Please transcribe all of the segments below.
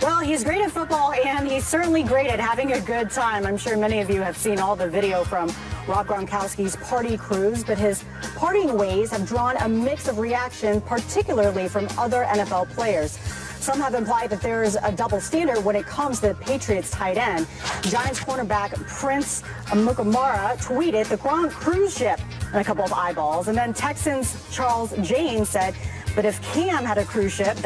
Well, he's great at football, and he's certainly great at having a good time. I'm sure many of you have seen all the video from Rob Gronkowski's party cruise, but his partying ways have drawn a mix of reaction, particularly from other NFL players. Some have implied that there is a double standard when it comes to the Patriots tight end. Giants cornerback Prince Amukamara tweeted the Gronk cruise ship and a couple of eyeballs. And then Texans Charles James said, but if Cam had a cruise ship, ...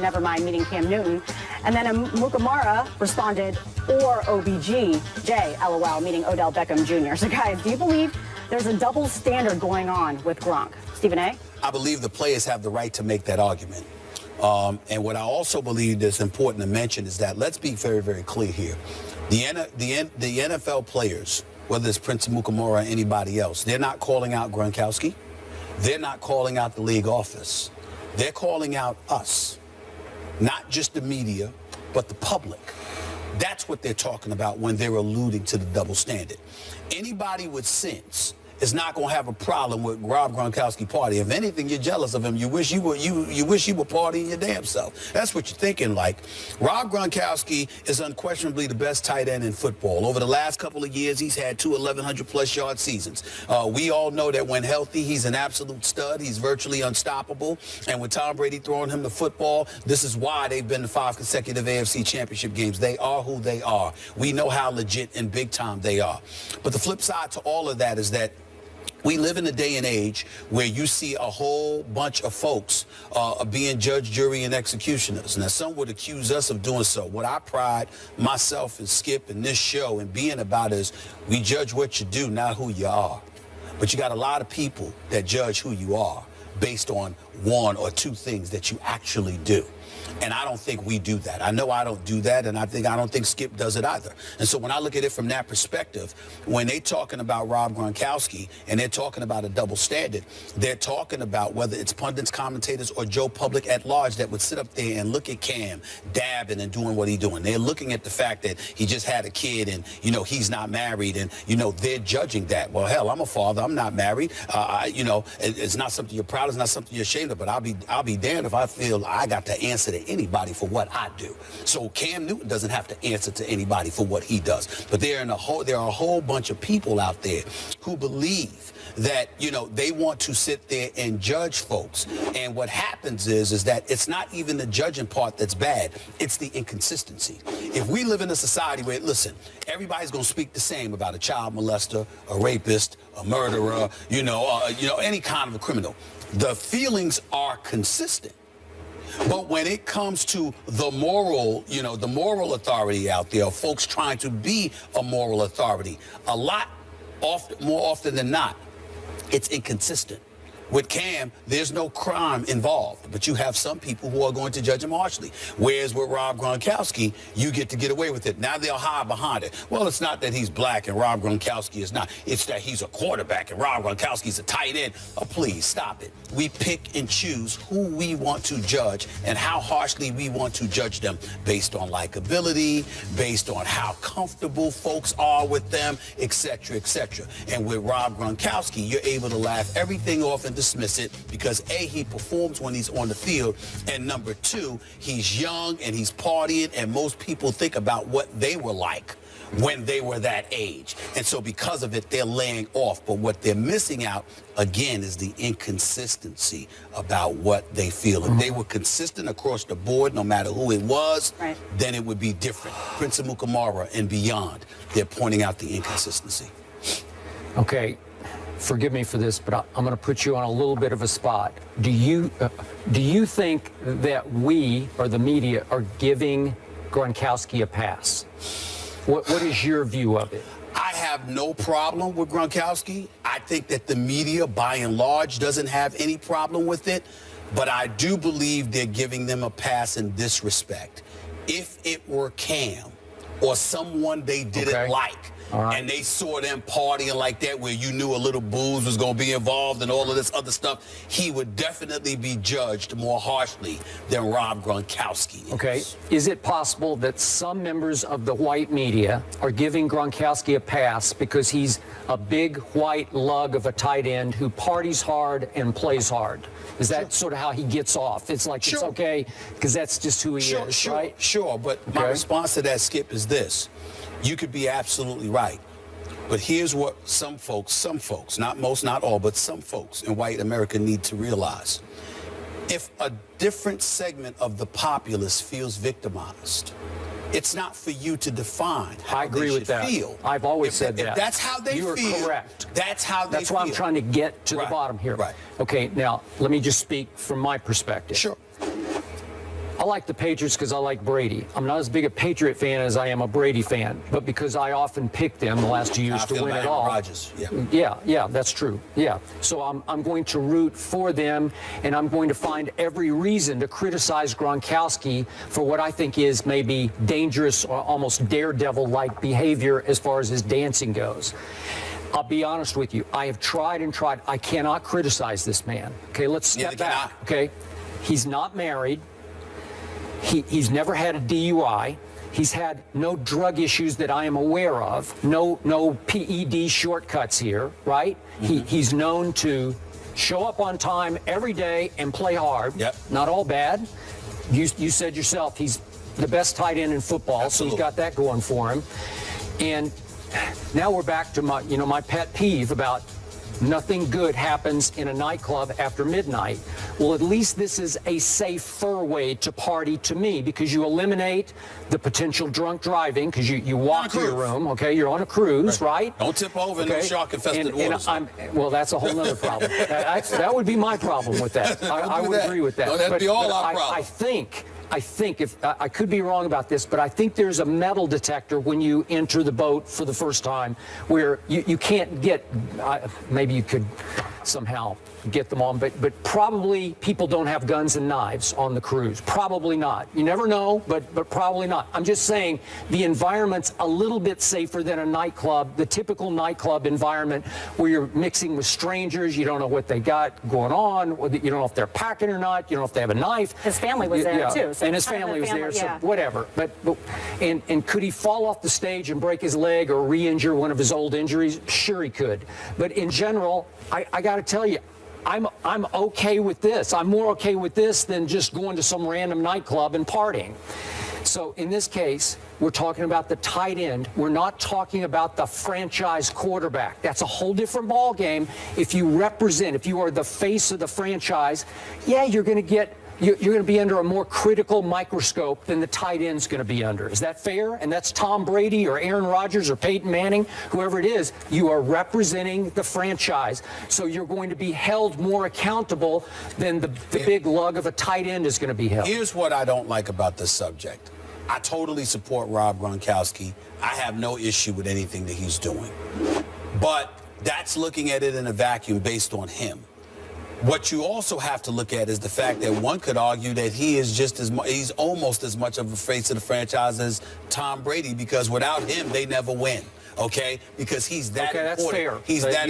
never mind, meaning Cam Newton. And then Amukamara responded, or OBG, LOL, meaning Odell Beckham Jr. So guys, do you believe there's a double standard going on with Gronk? Stephen A? I believe the players have the right to make that argument. And what I also believe that's important to mention is that, let's be very, very clear here. The NFL players, whether it's Prince Amukamara or anybody else, they're not calling out Gronkowski. They're not calling out the league office. They're calling out us, not just the media, but the public. That's what they're talking about when they're alluding to the double standard. Anybody with sense is not going to have a problem with Rob Gronkowski party. If anything, you're jealous of him. You wish you were partying your damn self. That's what you're thinking like. Rob Gronkowski is unquestionably the best tight end in football. Over the last couple of years, he's had two 1,100-plus yard seasons. We all know that when healthy, he's an absolute stud. He's virtually unstoppable. And with Tom Brady throwing him the football, this is why they've been to 5 consecutive AFC championship games. They are who they are. We know how legit and big time they are. But the flip side to all of that is that we live in a day and age where you see a whole bunch of folks being judge, jury, and executioners. Now, some would accuse us of doing so. What I pride myself and Skip and this show and being about is we judge what you do, not who you are. But you got a lot of people that judge who you are based on one or two things that you actually do. And I don't think we do that. I know I don't do that, and I don't think Skip does it either. And so when I look at it from that perspective, when they're talking about Rob Gronkowski and they're talking about a double standard, they're talking about whether it's pundits, commentators, or Joe Public at large that would sit up there and look at Cam dabbing and doing what he's doing. They're looking at the fact that he just had a kid and, you know, he's not married, and, you know, they're judging that. Well, hell, I'm a father. I'm not married. You know, it's not something you're proud of. It's not something you're ashamed of, but I'll be damned if I feel I got to answer to anybody for what I do. So Cam Newton doesn't have to answer to anybody for what he does. But there are a whole bunch of people out there who believe that, you know, they want to sit there and judge folks. And what happens is that it's not even the judging part that's bad. It's the inconsistency. If we live in a society where, listen, everybody's going to speak the same about a child molester, a rapist, a murderer, you know, any kind of a criminal, the feelings are consistent. But when it comes to the moral, you know, the moral authority out there, folks trying to be a moral authority, more often than not, it's inconsistent. With Cam, there's no crime involved, but you have some people who are going to judge him harshly. Whereas with Rob Gronkowski, you get away with it. Now they'll hide behind it. Well, it's not that he's black and Rob Gronkowski is not. It's that he's a quarterback and Rob Gronkowski's a tight end. Oh, please, stop it. We pick and choose who we want to judge and how harshly we want to judge them based on likability, based on how comfortable folks are with them, etc., etc. And with Rob Gronkowski, you're able to laugh everything off and dismiss it because A, he performs when he's on the field, and number two, he's young and he's partying, and most people think about what they were like when they were that age. And so because of it, they're laying off. But what they're missing out, again, is the inconsistency about what they feel. If they were consistent across the board, no matter who it was, right, then it would be different. Prince Amukamara and beyond, they're pointing out the inconsistency. Okay. Forgive me for this, but I'm going to put you on a little bit of a spot. Do you think that we, or the media, are giving Gronkowski a pass? What is your view of it? I have no problem with Gronkowski. I think that the media, by and large, doesn't have any problem with it. But I do believe they're giving them a pass in this respect. If it were Cam or someone they didn't like, right. and they saw them partying like that where you knew a little booze was going to be involved and all of this other stuff, he would definitely be judged more harshly than Rob Gronkowski is. Okay. Is it possible that some members of the white media are giving Gronkowski a pass because he's a big white lug of a tight end who parties hard and plays hard? Is that sort of how he gets off? It's like it's okay because that's just who he is, right? Sure, but my response to that, Skip, is this. You could be absolutely right. But here's what some folks, not most, not all, but some folks in white America need to realize. If a different segment of the populace feels victimized, it's not for you to define how I agree they with that. feel. I've always said that. If that's how they feel. You are correct. That's how they feel. That's why I'm trying to get to the bottom here. Right. Okay, now let me just speak from my perspective. Sure. I like the Patriots because I like Brady. I'm not as big a Patriot fan as I am a Brady fan, but because I often pick them the last 2 years to win it all. Rodgers. Yeah, that's true. Yeah. So I'm going to root for them, and I'm going to find every reason to criticize Gronkowski for what I think is maybe dangerous or almost daredevil-like behavior as far as his dancing goes. I'll be honest with you. I have tried and tried. I cannot criticize this man. Okay, let's step back. Okay, he's not married. He's never had a DUI. He's had no drug issues that I am aware of. No PED shortcuts here, right? Mm-hmm. He's known to show up on time every day and play hard. Yep. Not all bad. You said yourself he's the best tight end in football, Absolutely. so he's got that going for him. And now we're back to my pet peeve about nothing good happens in a nightclub after midnight. Well, at least this is a safer way to party to me because you eliminate the potential drunk driving because you walk to your room, okay? You're on a cruise, right? Don't tip over in those shark-infested waters. Well, that's a whole other problem. That would be my problem with that. I would agree with that. No, that'd be all our problem. I think if I could be wrong about this, but I think there's a metal detector when you enter the boat for the first time where you can't get, maybe you could somehow get them on, but probably people don't have guns and knives on the cruise. Probably not. You never know, but probably not. I'm just saying the environment's a little bit safer than a nightclub, the typical nightclub environment where you're mixing with strangers. You don't know what they got going on. You don't know if they're packing or not. You don't know if they have a knife. His family was there too. So and his family was there, so whatever. And could he fall off the stage and break his leg or re-injure one of his old injuries? Sure he could. But in general, I got to tell you, I'm okay with this. I'm more okay with this than just going to some random nightclub and partying. So in this case, we're talking about the tight end. We're not talking about the franchise quarterback. That's a whole different ball game. If you are the face of the franchise, yeah, you're going to be under a more critical microscope than the tight end's going to be under. Is that fair? And that's Tom Brady or Aaron Rodgers or Peyton Manning, whoever it is. You are representing the franchise. So you're going to be held more accountable than the big lug of a tight end is going to be held. Here's what I don't like about this subject. I totally support Rob Gronkowski. I have no issue with anything that he's doing. But that's looking at it in a vacuum based on him. What you also have to look at is the fact that one could argue that he is he's almost as much of a face of the franchise as Tom Brady because without him, they never win. Okay, because he's that important. That's fair. He's that.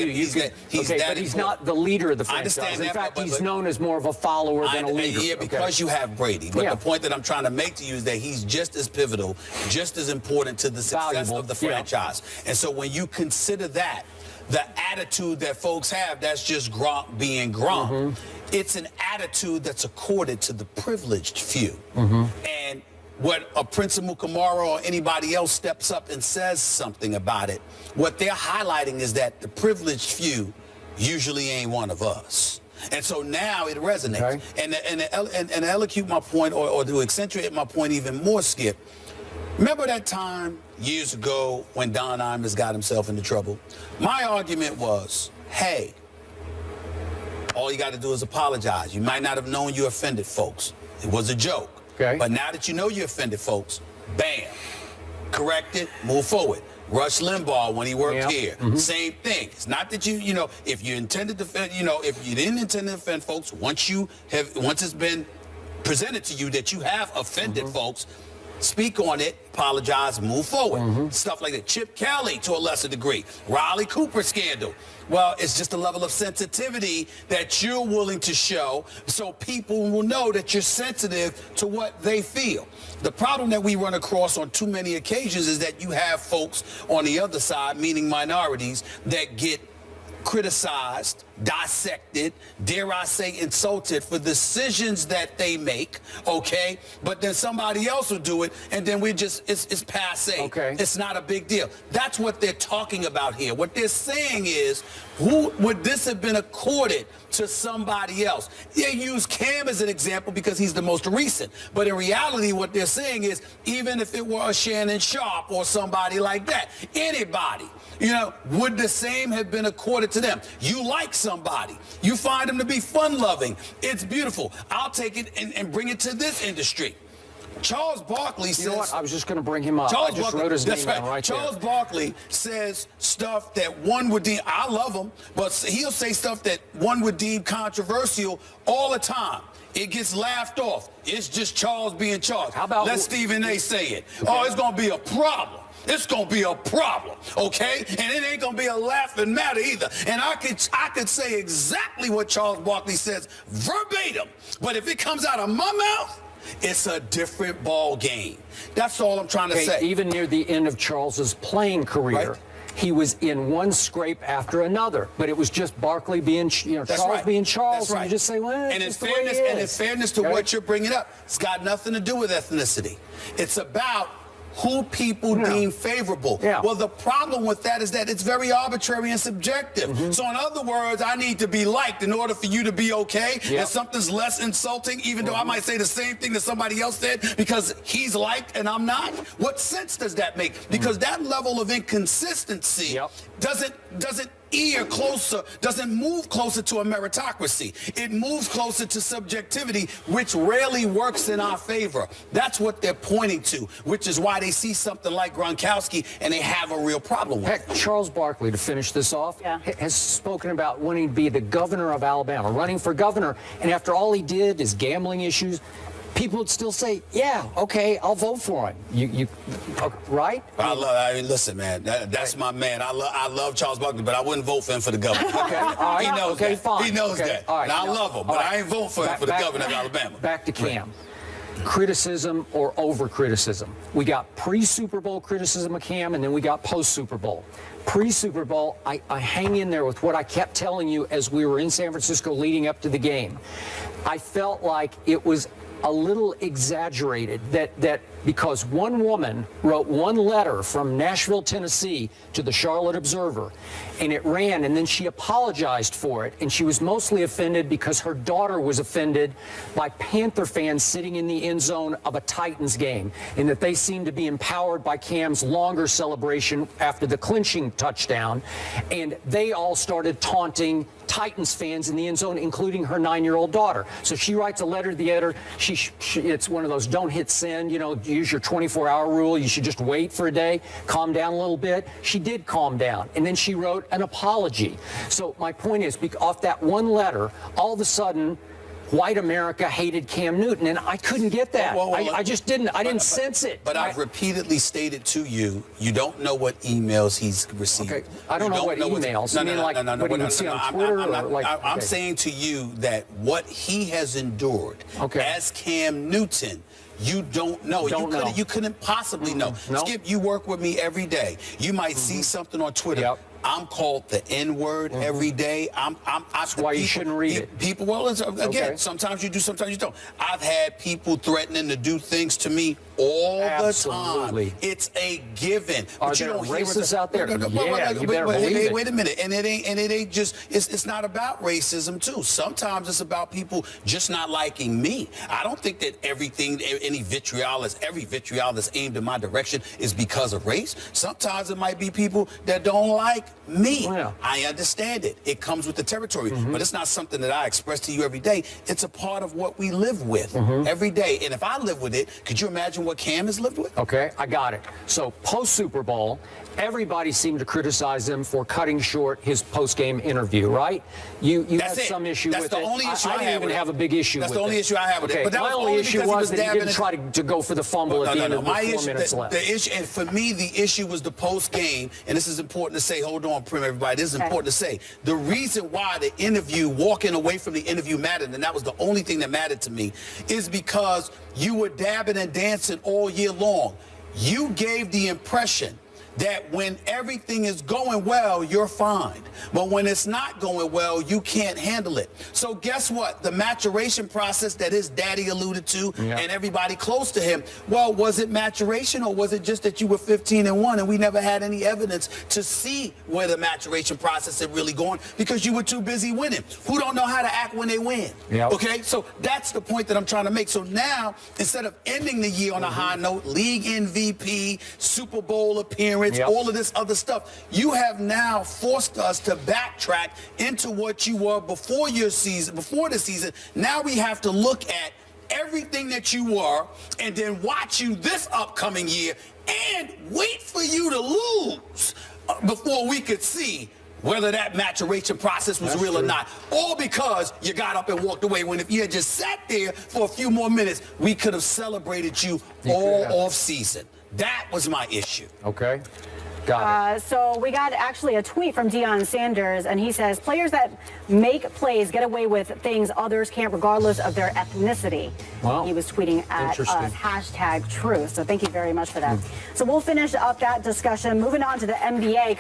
But he's not the leader of the franchise. I understand in that, fact, he's known as more of a follower than a leader. Yeah, because you have Brady. But the point that I'm trying to make to you is that he's just as pivotal, just as important to the success of the franchise. And so when you consider that, the attitude that folks have, that's just Gronk being Gronk. Mm-hmm. It's an attitude that's accorded to the privileged few. Mm-hmm. And when a Prince Mukamara or anybody else steps up and says something about it, what they're highlighting is that the privileged few usually ain't one of us. And so now it resonates. Okay. And to elocute my point or to accentuate my point even more, Skip, remember that time years ago when Don Imus got himself into trouble? My argument was, hey, all you got to do is apologize. You might not have known you offended folks. It was a joke. Okay. But now that you know you offended folks, bam, correct it, move forward. Rush Limbaugh when he worked here, same thing. It's not that if you intended to offend, if you didn't intend to offend folks, once it's been presented to you that you have offended folks, speak on it, apologize, move forward. Stuff like that. Chip Kelly, to a lesser degree. Riley Cooper scandal. Well, it's just a level of sensitivity that you're willing to show so people will know that you're sensitive to what they feel. The problem that we run across on too many occasions is that you have folks on the other side, meaning minorities, that get criticized, dissected, dare I say insulted for decisions that they make, okay? But then somebody else will do it, and then it's passe. Okay. It's not a big deal. That's what they're talking about here. What they're saying is, who would this have been accorded to somebody else? They use Cam as an example because he's the most recent. But in reality, what they're saying is, even if it were a Shannon Sharp or somebody like that, anybody, would the same have been accorded to them? You like somebody. You find them to be fun-loving. It's beautiful. I'll take it and bring it to this industry. Charles Barkley says... You know what? I was just going to bring him up. Charles I just Barkley, wrote his name right. down right Charles there. Barkley says stuff that one would deem... I love him, but he'll say stuff that one would deem controversial all the time. It gets laughed off. It's just Charles being Charles. How about... Let Stephen A. say it. Okay. Oh, it's going to be a problem. It's going to be a problem, okay? And it ain't going to be a laughing matter either. And I could say exactly what Charles Barkley says verbatim, but if it comes out of my mouth, it's a different ball game. That's all I'm trying to say. Even near the end of Charles's playing career, right, he was in one scrape after another, but it was just Barkley being, Charles right, being Charles, that's right. and you just say, well, and it's just the way it in is. fairness to what you're bringing up, it's got nothing to do with ethnicity. It's about who people deem favorable. Yeah. Well, the problem with that is that it's very arbitrary and subjective. So in other words, I need to be liked in order for you to be okay. Yep. And something's less insulting, even though I might say the same thing that somebody else said because he's liked and I'm not. What sense does that make? Because that level of inconsistency doesn't move closer to a meritocracy. It moves closer to subjectivity, which rarely works in our favor. That's what they're pointing to, which is why they see something like Gronkowski and they have a real problem with it. Heck, Charles Barkley, to finish this off, has spoken about wanting to be the governor of Alabama, running for governor, and after all he did is gambling issues, people would still say, yeah, okay, I'll vote for him. Right? Listen, man, that's my man. I love Charles Barkley, but I wouldn't vote for him for the governor. Okay, all right. He knows that. Fine. He knows that. All right. Now, I love him, but I ain't vote for him for the governor of Alabama. Back to Cam. Criticism or over-criticism. We got pre-Super Bowl criticism of Cam, and then we got post-Super Bowl. Pre-Super Bowl, I hang in there with what I kept telling you as we were in San Francisco leading up to the game. I felt like it was a little exaggerated that because one woman wrote one letter from Nashville, Tennessee to the Charlotte Observer, and it ran, and then she apologized for it, and she was mostly offended because her daughter was offended by Panther fans sitting in the end zone of a Titans game, and that they seemed to be empowered by Cam's longer celebration after the clinching touchdown, and they all started taunting Titans fans in the end zone, including her 9-year-old daughter. So she writes a letter to the editor. It's one of those don't hit send, use your 24-hour rule. You should just wait for a day, calm down a little bit. She did calm down, and then she wrote an apology. So my point is, off that one letter, all of a sudden, white America hated Cam Newton, and I couldn't get that. I just didn't. I didn't sense it. But I've repeatedly stated to you, you don't know what emails he's received. Okay, I don't know what emails. What he would see on Twitter? I'm saying to you that what he has endured as Cam Newton, you don't know. You couldn't possibly know. Skip, you work with me every day. You might see something on Twitter. Yep. I'm called the N-word every day. That's why you shouldn't read it. People, sometimes you do, sometimes you don't. I've had people threatening to do things to me all the time. It's a given. Are there racists out there? Yeah, you better believe it. Wait a minute, and it ain't just. It's not about racism too. Sometimes it's about people just not liking me. I don't think that every vitriol that's aimed in my direction is because of race. Sometimes it might be people that don't like me. Yeah. I understand it. It comes with the territory, but it's not something that I express to you every day. It's a part of what we live with every day. And if I live with it, could you imagine than what Cam has lived with? Okay, I got it. So post Super Bowl, everybody seemed to criticize him for cutting short his post-game interview, right? You had some issue with it. That's the only issue I have. I didn't even have a big issue with it. That's the only issue I have with it. But that my was only issue was that he didn't dabbing try to go for the fumble at the end of the 4 minutes left. The issue, and for me, the issue was the post-game, and this is important to say. Hold on, Prim, everybody. This is important to say. The reason why the interview, walking away from the interview mattered, and that was the only thing that mattered to me, is because you were dabbing and dancing all year long. You gave the impression that when everything is going well, you're fine. But when it's not going well, you can't handle it. So guess what? The maturation process that his daddy alluded to and everybody close to him, well, was it maturation or was it just that you were 15-1 and we never had any evidence to see where the maturation process had really gone because you were too busy winning? Who don't know how to act when they win? Okay, so that's the point that I'm trying to make. So now, instead of ending the year on a high note, league MVP, Super Bowl appearance, all of this other stuff, you have now forced us to backtrack into what you were before your season, before the season. Now we have to look at everything that you were and then watch you this upcoming year and wait for you to lose before we could see whether that maturation process was real or not. All because you got up and walked away, when if you had just sat there for a few more minutes, we could have celebrated you all off season. That was my issue. Okay. Got it. So we got actually a tweet from Deion Sanders, and he says, players that make plays get away with things others can't regardless of their ethnicity. Wow. He was tweeting at us, #truth. So thank you very much for that. So we'll finish up that discussion. Moving on to the NBA.